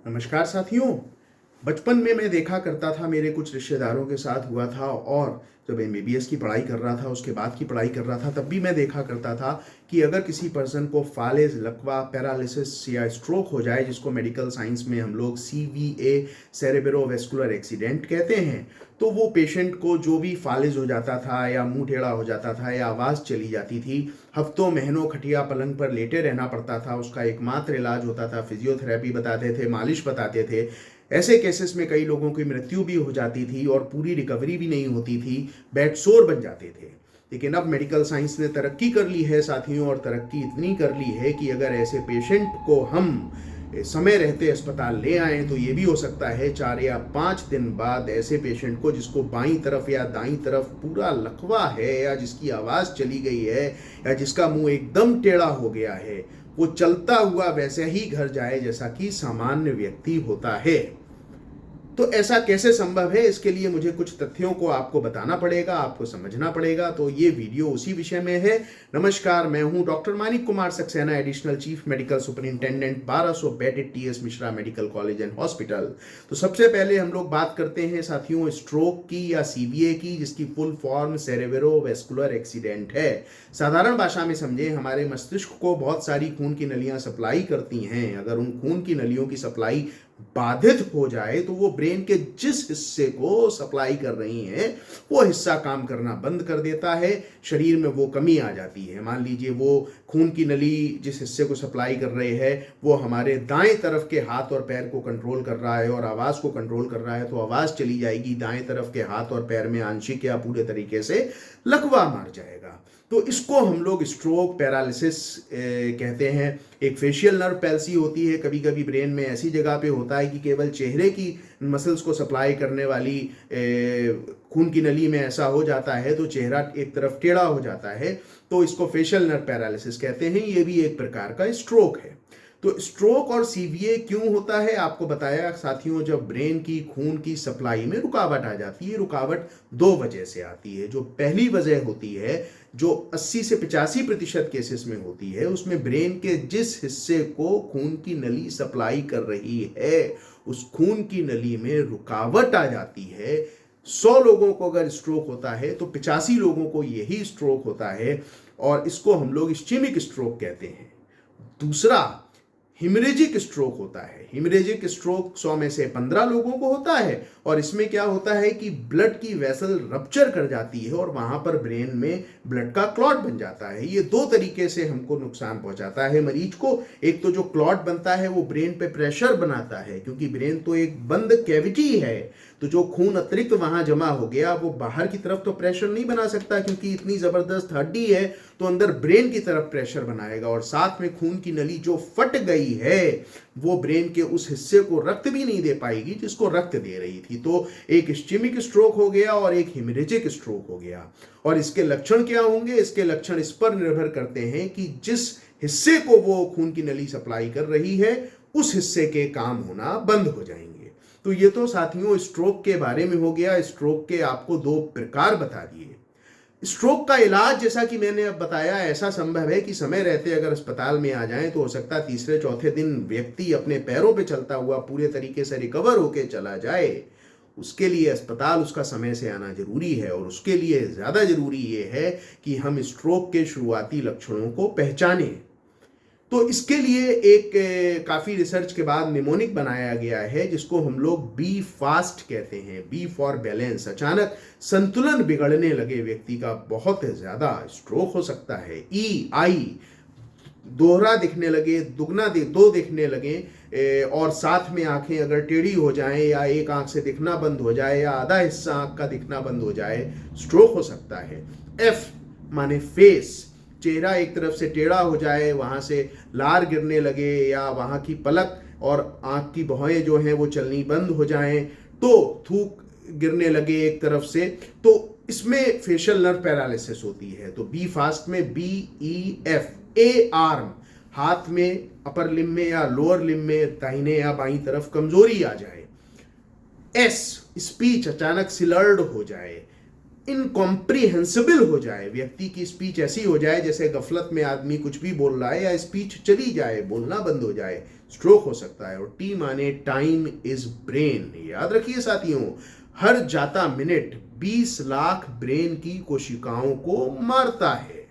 नमस्कार साथियों। बचपन में मैं देखा करता था, मेरे कुछ रिश्तेदारों के साथ हुआ था, और जब एमबीबीएस की पढ़ाई कर रहा था, उसके बाद की पढ़ाई कर रहा था, तब भी मैं देखा करता था कि अगर किसी पर्सन को फालेज, लकवा, पैरालिसिस या स्ट्रोक हो जाए, जिसको मेडिकल साइंस में हम लोग सीवीए, सेरेब्रोवैस्कुलर एक्सीडेंट कहते हैं, तो वो पेशेंट को जो भी फालिज हो जाता था या मुंह टेढ़ा हो जाता था या आवाज़ चली जाती थी, हफ्तों महीनों खटिया पलंग पर लेटे रहना पड़ता था। उसका एकमात्र इलाज होता था फिजियोथेरेपी बताते थे, मालिश बताते थे। ऐसे केसेस में कई लोगों की मृत्यु भी हो जाती थी और पूरी रिकवरी भी नहीं होती थी, बेडसोर बन जाते थे। लेकिन अब मेडिकल साइंस ने तरक्की कर ली है साथियों, और तरक्की इतनी कर ली है कि अगर ऐसे पेशेंट को हम समय रहते अस्पताल ले आए तो ये भी हो सकता है 4 या 5 दिन बाद ऐसे पेशेंट को, जिसको बाईं तरफ या दाईं तरफ पूरा लकवा है, या जिसकी आवाज़ चली गई है, या जिसका मुंह एकदम टेढ़ा हो गया है, वो चलता हुआ वैसे ही घर जाए जैसा कि सामान्य व्यक्ति होता है। तो ऐसा कैसे संभव है? इसके लिए मुझे कुछ तथ्यों को आपको बताना पड़ेगा, आपको समझना पड़ेगा। तो ये वीडियो उसी विषय में है। नमस्कार, मैं हूं doctor Manik Kumar Saxena, additional chief medical superintendent, 1200 bedded TS Mishra medical college and hospital. तो सबसे पहले हम लोग बात करते हैं साथियों स्ट्रोक की या सीवीए की, जिसकी फुल फॉर्म सेरेब्रोवैस्कुलर एक्सीडेंट है। साधारण भाषा में समझे, हमारे मस्तिष्क को बहुत सारी खून की नलियां सप्लाई करती हैं। अगर उन खून की नलियों की सप्लाई बाधित हो जाए तो वो ब्रेन के जिस हिस्से को सप्लाई कर रही है वो हिस्सा काम करना बंद कर देता है, शरीर में वो कमी आ जाती है। मान लीजिए वो खून की नली जिस हिस्से को सप्लाई कर रहे हैं वो हमारे दाएं तरफ के हाथ और पैर को कंट्रोल कर रहा है और आवाज़ को कंट्रोल कर रहा है, तो आवाज़ चली जाएगी, दाएं तरफ के हाथ और पैर में आंशिक या पूरे तरीके से लकवा मार जाएगा। तो इसको हम लोग स्ट्रोक, पैरालिसिस कहते हैं। एक फेशियल नर्व पैल्सी होती है, कभी कभी ब्रेन में ऐसी जगह पे होता है कि केवल चेहरे की मसल्स को सप्लाई करने वाली खून की नली में ऐसा हो जाता है तो चेहरा एक तरफ टेढ़ा हो जाता है, तो इसको फेशियल नर्व पैरालिसिस कहते हैं। ये भी एक प्रकार का स्ट्रोक है। तो स्ट्रोक और सीवीए क्यों होता है, आपको बताया साथियों, जब ब्रेन की खून की सप्लाई में रुकावट आ जाती है। रुकावट 2 वजह से आती है। जो पहली वजह होती है, जो 80 से 85% केसेस में होती है, उसमें ब्रेन के जिस हिस्से को खून की नली सप्लाई कर रही है उस खून की नली में रुकावट आ जाती है। 100 लोगों को अगर स्ट्रोक होता है तो 85 लोगों को यही स्ट्रोक होता है, और इसको हम लोग इस्चेमिक स्ट्रोक कहते हैं। दूसरा, हिमरेजिक स्ट्रोक होता है। हिमरेजिक स्ट्रोक 100 में से 15 लोगों को होता है, और इसमें क्या होता है कि ब्लड की वेसल रप्चर कर जाती है और वहां पर ब्रेन में ब्लड का क्लॉट बन जाता है। ये 2 तरीके से हमको नुकसान पहुंचाता है मरीज को। एक तो जो क्लॉट बनता है वो ब्रेन पे प्रेशर बनाता है, क्योंकि ब्रेन तो एक बंद कैविटी है, तो जो खून अतिरिक्त वहां जमा हो गया वो बाहर की तरफ तो प्रेशर नहीं बना सकता, क्योंकि इतनी जबरदस्त हड्डी है, तो अंदर ब्रेन की तरफ प्रेशर बनाएगा। और साथ में खून की नली जो फट गई है वो ब्रेन के उस हिस्से को रक्त भी नहीं दे पाएगी जिसको रक्त दे रही थी। तो एक इस्चेमिक स्ट्रोक हो गया और एक हिमरेजिक स्ट्रोक हो गया। और इसके लक्षण क्या होंगे? इसके लक्षण इस पर निर्भर करते हैं कि जिस हिस्से को वो खून की नली सप्लाई कर रही है उस हिस्से के काम होना बंद हो जाएंगे। तो ये तो साथियों स्ट्रोक के बारे में हो गया। स्ट्रोक के आपको 2 प्रकार बता दिए। स्ट्रोक का इलाज, जैसा कि मैंने अब बताया, ऐसा संभव है कि समय रहते अगर अस्पताल में आ जाएं तो हो सकता है तीसरे चौथे दिन व्यक्ति अपने पैरों पे चलता हुआ पूरे तरीके से रिकवर होके चला जाए। उसके लिए अस्पताल उसका समय से आना जरूरी है, और उसके लिए ज़्यादा जरूरी ये है कि हम स्ट्रोक के शुरुआती लक्षणों को पहचानें। तो इसके लिए एक काफ़ी रिसर्च के बाद निमोनिक बनाया गया है, जिसको हम लोग बी फास्ट कहते हैं। B for balance. अचानक संतुलन बिगड़ने लगे व्यक्ति का बहुत ज़्यादा स्ट्रोक हो सकता है। ई आई, दोहरा दिखने लगे, दुगना दो दिखने लगे, और साथ में आंखें अगर टेढ़ी हो जाएं या एक आंख से दिखना बंद हो जाए या आधा हिस्सा आंख का दिखना बंद हो जाए, स्ट्रोक हो सकता है। एफ माने फेस, चेहरा एक तरफ से टेढ़ा हो जाए, वहाँ से लार गिरने लगे, या वहाँ की पलक और आँख की भौहें जो हैं वो चलनी बंद हो जाएं, तो थूक गिरने लगे एक तरफ से, तो इसमें फेशियल नर्व पैरालिसिस होती है। तो बी फास्ट में BEF। ए आर्म, हाथ में अपर लिम्ब में या लोअर लिम्ब में दाहिने या बाईं तरफ कमजोरी आ जाए। एस स्पीच, अचानक सिलर्ड हो जाए। इनकॉम्प्रिहेंसिबल हो जाए, व्यक्ति की स्पीच ऐसी हो जाए जैसे गफलत में आदमी कुछ भी बोल रहा है, या स्पीच चली जाए, बोलना बंद हो जाए, स्ट्रोक हो सकता है। और टी माने टाइम इज ब्रेन। याद रखिए साथियों, हर जाता मिनट 20 लाख ब्रेन की कोशिकाओं को मारता है।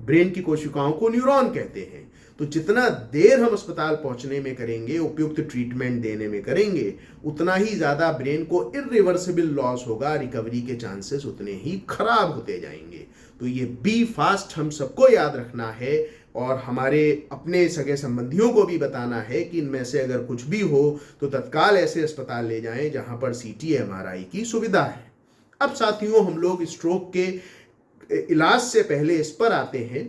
ब्रेन की कोशिकाओं को न्यूरॉन कहते हैं। तो जितना देर हम अस्पताल पहुंचने में करेंगे, उपयुक्त ट्रीटमेंट देने में करेंगे, उतना ही ज्यादा ब्रेन को इरिवर्सिबल लॉस होगा, रिकवरी के चांसेस उतने ही खराब होते जाएंगे। तो ये बी फास्ट हम सबको याद रखना है, और हमारे अपने सगे संबंधियों को भी बताना है कि इनमें से अगर कुछ भी हो तो तत्काल ऐसे अस्पताल ले जाएं जहां पर सीटी एमआरआई की सुविधा है। अब साथियों, हम लोग स्ट्रोक के इलाज से पहले इस पर आते हैं।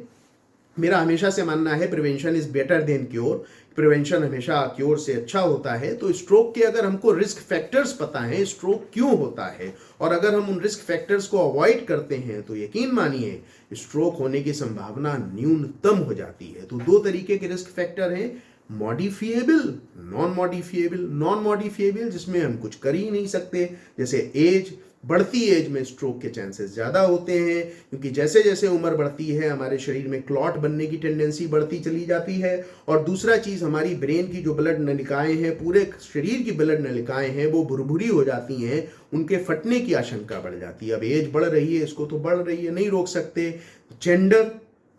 मेरा हमेशा से मानना है prevention is better than cure. Prevention हमेशा क्योर से अच्छा होता है। तो स्ट्रोक के अगर हमको रिस्क फैक्टर्स पता है, स्ट्रोक क्यों होता है, और अगर हम उन रिस्क फैक्टर्स को अवॉइड करते हैं, तो यकीन मानिए स्ट्रोक होने की संभावना न्यूनतम हो जाती है। तो दो तरीके के रिस्क फैक्टर हैं, modifiable, non modifiable. Non modifiable जिसमें हम कुछ कर ही नहीं सकते, जैसे एज। बढ़ती एज में स्ट्रोक के चांसेस ज़्यादा होते हैं, क्योंकि जैसे जैसे उम्र बढ़ती है हमारे शरीर में क्लॉट बनने की टेंडेंसी बढ़ती चली जाती है। और दूसरा चीज़, हमारी ब्रेन की जो ब्लड नलिकाएं हैं, पूरे शरीर की ब्लड नलिकाएं हैं, वो भुरभुरी हो जाती हैं, उनके फटने की आशंका बढ़ जाती है। अब एज बढ़ रही है, इसको तो बढ़ रही है, नहीं रोक सकते। जेंडर,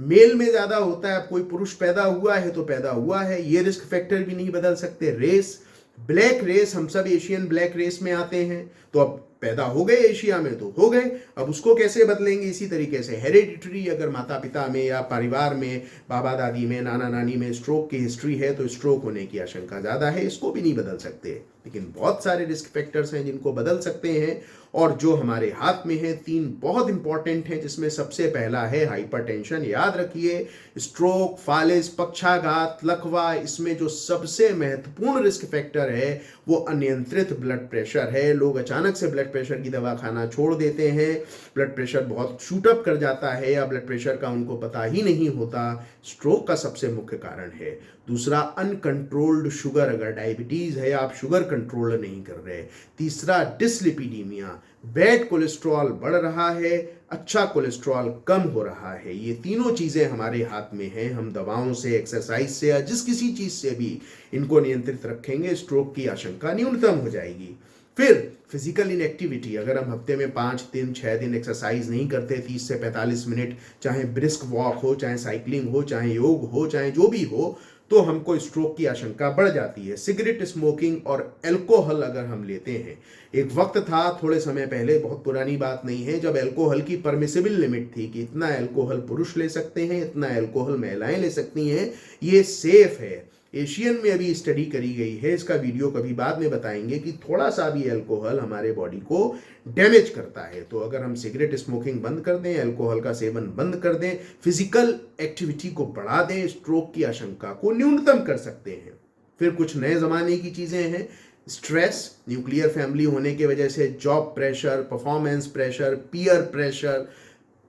मेल में ज़्यादा होता है, अब कोई पुरुष पैदा हुआ है तो पैदा हुआ है, ये रिस्क फैक्टर भी नहीं बदल सकते। रेस, ब्लैक रेस, हम सब एशियन ब्लैक रेस में आते हैं, तो अब पैदा हो गए एशिया में तो हो गए, अब उसको कैसे बदलेंगे। इसी तरीके से हेरिडिटरी, अगर माता पिता में या परिवार में, बाबा दादी में, नाना नानी में स्ट्रोक की हिस्ट्री है तो स्ट्रोक होने की आशंका ज़्यादा है, इसको भी नहीं बदल सकते। लेकिन बहुत सारे रिस्क फैक्टर्स हैं जिनको बदल सकते हैं, और जो हमारे हाथ में है, 3 बहुत इंपॉर्टेंट हैं, जिसमें सबसे पहला है हाइपरटेंशन। याद रखिए, स्ट्रोक, फालिस, पक्षाघात, लकवा, इसमें जो सबसे महत्वपूर्ण रिस्क फैक्टर है वो अनियंत्रित ब्लड प्रेशर है। लोग अचानक से ब्लड प्रेशर की दवा खाना छोड़ देते हैं, ब्लड प्रेशर बहुत शूट अप कर जाता है, या ब्लड प्रेशर का उनको पता ही नहीं होता, स्ट्रोक का सबसे मुख्य कारण है। दूसरा, अनकंट्रोल्ड शुगर, अगर डायबिटीज है, आप शुगर कंट्रोल नहीं कर रहे। तीसरा, डिसलिपिडीमिया, बैड कोलेस्ट्रॉल बढ़ रहा है, अच्छा कोलेस्ट्रॉल कम हो रहा है। ये तीनों चीज़ें हमारे हाथ में हैं। हम दवाओं से, एक्सरसाइज से, या जिस किसी चीज़ से भी इनको नियंत्रित रखेंगे, स्ट्रोक की आशंका न्यूनतम हो जाएगी। फिर फिजिकल इनएक्टिविटी, अगर हम हफ्ते में 5 दिन 6 दिन एक्सरसाइज नहीं करते, 30 से 45 मिनट, चाहे ब्रिस्क वॉक हो, चाहे साइकिलिंग हो, चाहे योग हो, चाहे जो भी हो, तो हमको स्ट्रोक की आशंका बढ़ जाती है। सिगरेट स्मोकिंग और अल्कोहल अगर हम लेते हैं, एक वक्त था थोड़े समय पहले, बहुत पुरानी बात नहीं है, जब अल्कोहल की परमिसिबल लिमिट थी कि इतना अल्कोहल पुरुष ले सकते हैं, इतना अल्कोहल महिलाएं ले सकती हैं, ये सेफ है। एशियन में अभी स्टडी करी गई है, इसका वीडियो कभी बाद में बताएंगे, कि थोड़ा सा भी अल्कोहल हमारे बॉडी को डैमेज करता है। तो अगर हम सिगरेट स्मोकिंग बंद कर दें, अल्कोहल का सेवन बंद कर दें, फिजिकल एक्टिविटी को बढ़ा दें, स्ट्रोक की आशंका को न्यूनतम कर सकते हैं। फिर कुछ नए जमाने की चीजें हैं, स्ट्रेस, न्यूक्लियर फैमिली होने की वजह से job pressure, performance pressure, peer pressure,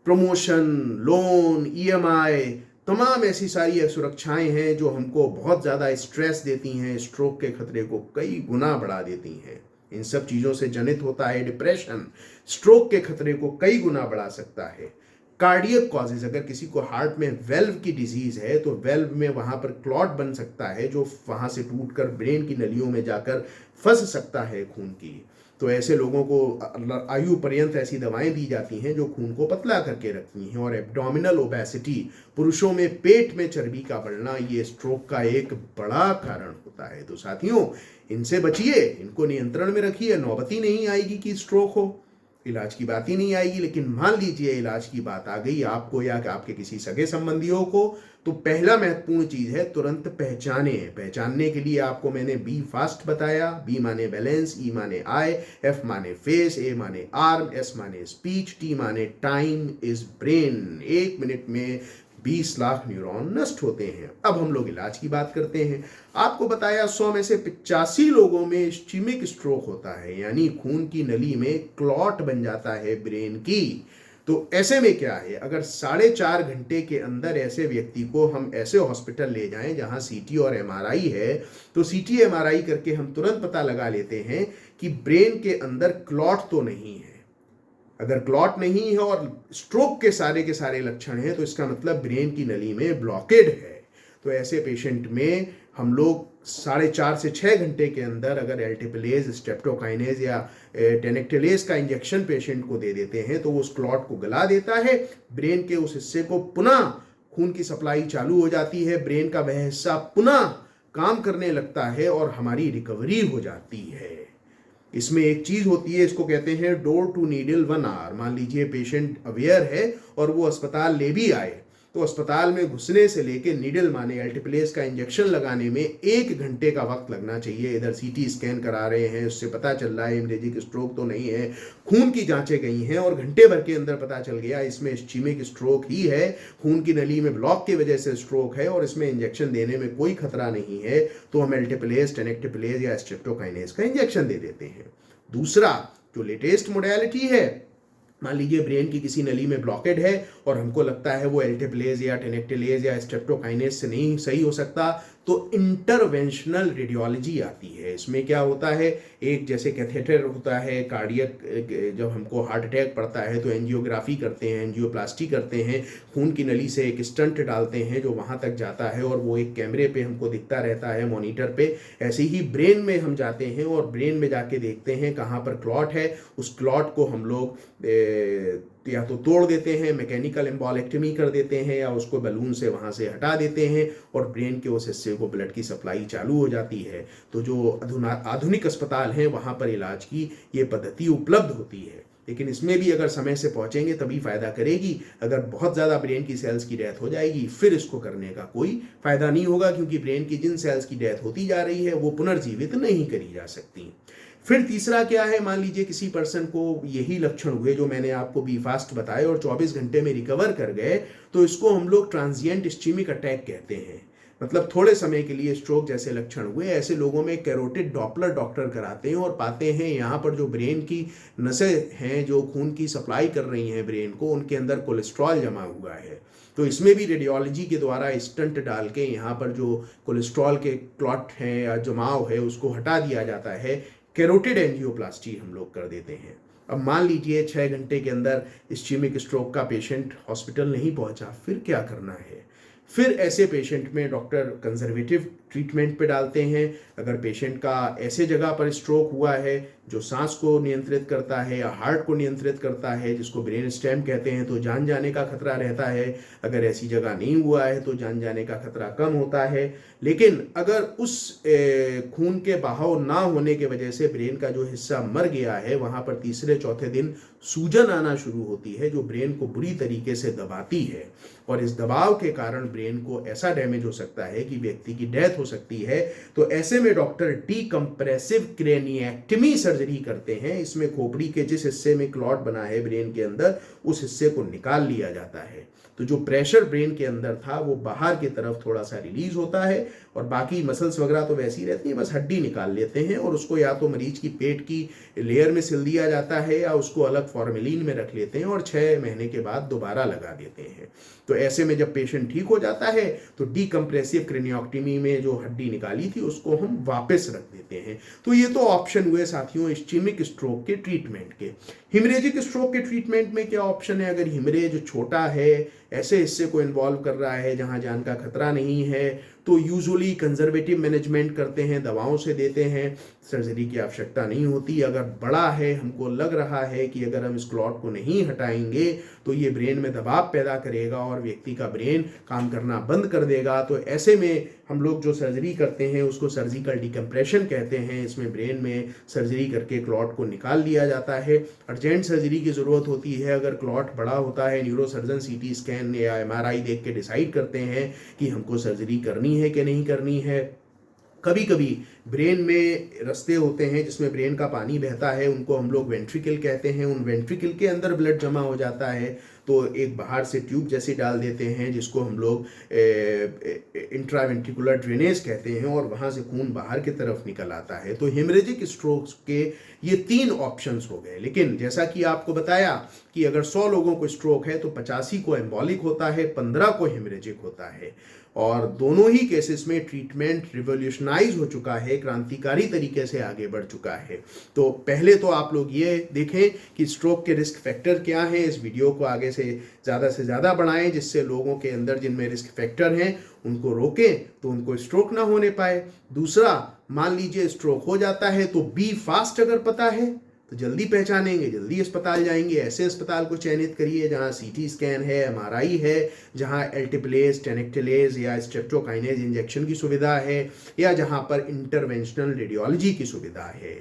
promotion, loan, EMI, तमाम ऐसी सारी सुरक्षाएं हैं जो हमको बहुत ज़्यादा स्ट्रेस देती हैं, स्ट्रोक के खतरे को कई गुना बढ़ा देती हैं। इन सब चीज़ों से जनित होता है डिप्रेशन, स्ट्रोक के खतरे को कई गुना बढ़ा सकता है। कार्डियक कॉजेज, अगर किसी को हार्ट में वेल्व की डिजीज है तो वेल्व में वहाँ पर क्लॉट बन सकता है, जो वहाँ से टूटकर ब्रेन की नलियों में जाकर फंस सकता है खून की। तो ऐसे लोगों को आयु पर्यंत ऐसी दवाएं दी जाती हैं जो खून को पतला करके रखती हैं। और एब्डोमिनल ओबेसिटी, पुरुषों में पेट में चर्बी का बढ़ना, ये स्ट्रोक का एक बड़ा कारण होता है। तो साथियों, इनसे बचिए, इनको नियंत्रण में रखिए, नौबत ही नहीं आएगी कि स्ट्रोक हो, इलाज की बात ही नहीं आएगी। लेकिन मान लीजिए इलाज की बात आ गई आपको या आपके किसी सगे संबंधियों को, तो पहला महत्वपूर्ण चीज है तुरंत पहचाने। पहचानने के लिए आपको मैंने बी फास्ट बताया। बी माने बैलेंस, ई माने आई, एफ माने फेस, ए माने आर्म, एस माने स्पीच, टी माने टाइम इज ब्रेन। 1 मिनट में 20 लाख न्यूरॉन नष्ट होते हैं। अब हम लोग इलाज की बात करते हैं। आपको बताया 100 में से 85 लोगों में इस्चेमिक स्ट्रोक होता है, यानी खून की नली में क्लॉट बन जाता है ब्रेन की। तो ऐसे में क्या है, अगर 4.5 घंटे के अंदर ऐसे व्यक्ति को हम ऐसे हॉस्पिटल ले जाएं जहां सीटी और एमआरआई है, तो सीटी एमआरआई करके हम तुरंत पता लगा लेते हैं कि ब्रेन के अंदर क्लॉट तो नहीं है। अगर क्लॉट नहीं है और स्ट्रोक के सारे लक्षण हैं तो इसका मतलब ब्रेन की नली में ब्लॉकेड है। तो ऐसे पेशेंट में हम लोग 4.5 से 6 घंटे के अंदर अगर एल्टिप्लेज, स्ट्रेप्टोकाइनेज या टेनेक्टेलेज का इंजेक्शन पेशेंट को दे देते हैं तो वो उस क्लॉट को गला देता है, ब्रेन के उस हिस्से को पुनः खून की सप्लाई चालू हो जाती है, ब्रेन का वह हिस्सा पुनः काम करने लगता है और हमारी रिकवरी हो जाती है। इसमें एक चीज होती है, इसको कहते हैं डोर टू नीडल 1 आवर। मान लीजिए पेशेंट अवेयर है और वो अस्पताल ले भी आए तो अस्पताल में घुसने से लेके नीडल माने एल्टिप्लेज का इंजेक्शन लगाने में 1 घंटे का वक्त लगना चाहिए। इधर सीटी स्कैन करा रहे हैं, उससे पता चल रहा है हेमरेजिक स्ट्रोक तो नहीं है, खून की जांचें गई हैं और घंटे भर के अंदर पता चल गया इसमें इस्चीमिक स्ट्रोक ही है, खून की नली में ब्लॉक की वजह से स्ट्रोक है और इसमें इंजेक्शन देने में कोई खतरा नहीं है, तो हम एल्टिप्लेज, टेनेक्टेप्लेज या स्ट्रेप्टोकाइनेज का इंजेक्शन दे देते हैं। दूसरा जो लेटेस्ट मोडेलिटी है, मान लीजिए ब्रेन की किसी नली में ब्लॉकेड है और हमको लगता है वो एल्टिप्लेज या टेनेक्टेलेज या स्ट्रेप्टोकाइनेज से नहीं सही हो सकता, तो इंटरवेंशनल रेडियोलॉजी आती है। इसमें क्या होता है, एक जैसे कैथेटर होता है कार्डियक, जब हमको हार्ट अटैक पड़ता है तो एंजियोग्राफी करते हैं, एंजियोप्लास्टी करते हैं, खून की नली से एक स्टंट डालते हैं जो वहाँ तक जाता है और वो एक कैमरे पे हमको दिखता रहता है, मॉनिटर पे। ऐसे ही ब्रेन में हम जाते हैं और ब्रेन में जाके देखते हैं कहाँ पर क्लॉट है, उस क्लॉट को हम लोग या तो तोड़ देते हैं, मैकेनिकल एम्बोलेक्टमी कर देते हैं, या उसको बलून से वहाँ से हटा देते हैं और ब्रेन के उस हिस्से को ब्लड की सप्लाई चालू हो जाती है। तो जो आधुनिक अस्पताल हैं वहाँ पर इलाज की ये पद्धति उपलब्ध होती है, लेकिन इसमें भी अगर समय से पहुँचेंगे तभी फायदा करेगी। अगर बहुत ज़्यादा ब्रेन की सेल्स की डेथ हो जाएगी फिर इसको करने का कोई फायदा नहीं होगा, क्योंकि ब्रेन की जिन सेल्स की डेथ होती जा रही है वो पुनर्जीवित नहीं करी जा सकती। फिर तीसरा क्या है, मान लीजिए किसी पर्सन को यही लक्षण हुए जो मैंने आपको बी फास्ट बताए और 24 घंटे में रिकवर कर गए, तो इसको हम लोग ट्रांजिएंट इस्चीमिक अटैक कहते हैं। मतलब थोड़े समय के लिए स्ट्रोक जैसे लक्षण हुए, ऐसे लोगों में कैरोटिड डॉपलर डॉक्टर कराते हैं और पाते हैं यहाँ पर जो ब्रेन की नसें हैं जो खून की सप्लाई कर रही हैं ब्रेन को, उनके अंदर कोलेस्ट्रॉल जमा हुआ है। तो इसमें भी रेडियोलॉजी के द्वारा स्टंट डाल के यहाँ पर जो कोलेस्ट्रॉल के क्लॉट हैं या जमाव है उसको हटा दिया जाता है, कैरोटिड एंजियोप्लास्टी हम लोग कर देते हैं। अब मान लीजिए 6 घंटे के अंदर इस्चीमिक स्ट्रोक का पेशेंट हॉस्पिटल नहीं पहुंचा, फिर क्या करना है? फिर ऐसे पेशेंट में डॉक्टर कंजर्वेटिव ट्रीटमेंट पे डालते हैं। अगर पेशेंट का ऐसे जगह पर स्ट्रोक हुआ है जो सांस को नियंत्रित करता है या हार्ट को नियंत्रित करता है, जिसको ब्रेन स्टेम कहते हैं, तो जान जाने का खतरा रहता है। अगर ऐसी जगह नहीं हुआ है तो जान जाने का खतरा कम होता है। लेकिन अगर उस खून के बहाव ना होने की वजह से ब्रेन का जो हिस्सा मर गया है, वहाँ पर तीसरे चौथे दिन सूजन आना शुरू होती है जो ब्रेन को बुरी तरीके से दबाती है, और इस दबाव के कारण ब्रेन को ऐसा डैमेज हो सकता है कि व्यक्ति की डेथ हो सकती है। तो ऐसे में डॉक्टर डीकम्प्रेसिव क्रेनिएक्टमी सर्जरी करते हैं। इसमें खोपड़ी के जिस हिस्से में क्लॉट बना है ब्रेन के अंदर, उस हिस्से को निकाल लिया जाता है। तो जो प्रेशर ब्रेन के अंदर था वो बाहर की तरफ थोड़ा सा रिलीज होता है और बाकी मसल्स वगैरह तो वैसी रहती है, बस हड्डी निकाल लेते हैं और उसको या तो मरीज की पेट की लेयर में सिल दिया जाता है या उसको अलग फॉर्मेलिन में रख लेते हैं और 6 महीने के बाद दोबारा लगा देते हैं। तो ऐसे में जब पेशेंट ठीक हो जाता है तो डीकम्प्रेसिव क्रेनियोक्टमी में जो हड्डी निकाली थी उसको हम वापस रख देते हैं। तो ये तो ऑप्शन हुए साथियों इस्चीमिक स्ट्रोक के ट्रीटमेंट के। हिमरेजिक स्ट्रोक के ट्रीटमेंट में क्या ऑप्शन है? अगर हिमरेज छोटा है, ऐसे हिस्से को इन्वॉल्व कर रहा है जहां जान का खतरा नहीं है, तो यूजुअली कंजर्वेटिव मैनेजमेंट करते हैं, दवाओं से देते हैं, सर्जरी की आवश्यकता नहीं होती। अगर बड़ा है, हमको लग रहा है कि अगर हम इस क्लॉट को नहीं हटाएंगे तो ये ब्रेन में दबाव पैदा करेगा और व्यक्ति का ब्रेन काम करना बंद कर देगा, तो ऐसे में हम लोग जो सर्जरी करते हैं उसको सर्जिकल डिकम्प्रेशन कहते हैं। इसमें ब्रेन में सर्जरी करके क्लॉट को निकाल लिया जाता है। अर्जेंट सर्जरी की ज़रूरत होती है अगर क्लॉट बड़ा होता है। न्यूरोसर्जन सीटी स्कैन या एमआरआई देख के डिसाइड करते हैं कि हमको सर्जरी करनी है कि नहीं करनी है। कभी कभी ब्रेन में रस्ते होते हैं जिसमें ब्रेन का पानी बहता है, उनको हम लोग वेंट्रिकल कहते हैं। उन वेंट्रिकल के अंदर ब्लड जमा हो जाता है तो एक बाहर से ट्यूब जैसी डाल देते हैं जिसको हम लोग इंट्रावेंट्रिकुलर ड्रेनेज कहते हैं और वहाँ से खून बाहर की तरफ निकल आता है। तो हेमरेजिक स्ट्रोक्स के ये 3 ऑप्शंस हो गए। लेकिन जैसा कि आपको बताया कि अगर 100 लोगों को स्ट्रोक है तो 85 को एम्बॉलिक होता है, 15 को हेमरेजिक होता है। और दोनों ही केसेस में ट्रीटमेंट रिवोल्यूशनाइज हो चुका है। है, क्रांतिकारी तरीके से आगे बढ़ चुका है। तो पहले तो आप लोग ये देखें कि स्ट्रोक के रिस्क फैक्टर क्या है, इस वीडियो को आगे से ज़्यादा बढ़ाएं, जिससे लोगों के अंदर जिनमें रिस्क फैक्टर हैं उनको रोकें तो उनको स्ट्रोक ना होने पाए। दूसरा, मान लीजिए स्ट्रोक हो जाता है तो बी फास्ट अगर पता है तो जल्दी पहचानेंगे, जल्दी अस्पताल जाएंगे। ऐसे अस्पताल को चयनित करिए जहां सीटी स्कैन है, एमआरआई है, जहां एल्टिप्लेज, टेनेक्टिलेज या स्ट्रेप्टोकाइनेज इंजेक्शन की सुविधा है, या जहां पर इंटरवेंशनल रेडियोलॉजी की सुविधा है।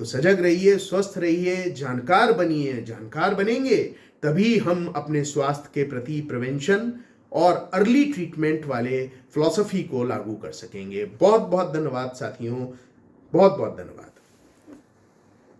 तो सजग रहिए, स्वस्थ रहिए, जानकार बनिए। जानकार बनेंगे तभी हम अपने स्वास्थ्य के प्रति प्रिवेंशन और अर्ली ट्रीटमेंट वाले फिलॉसफी को लागू कर सकेंगे। बहुत बहुत धन्यवाद साथियों, बहुत बहुत धन्यवाद।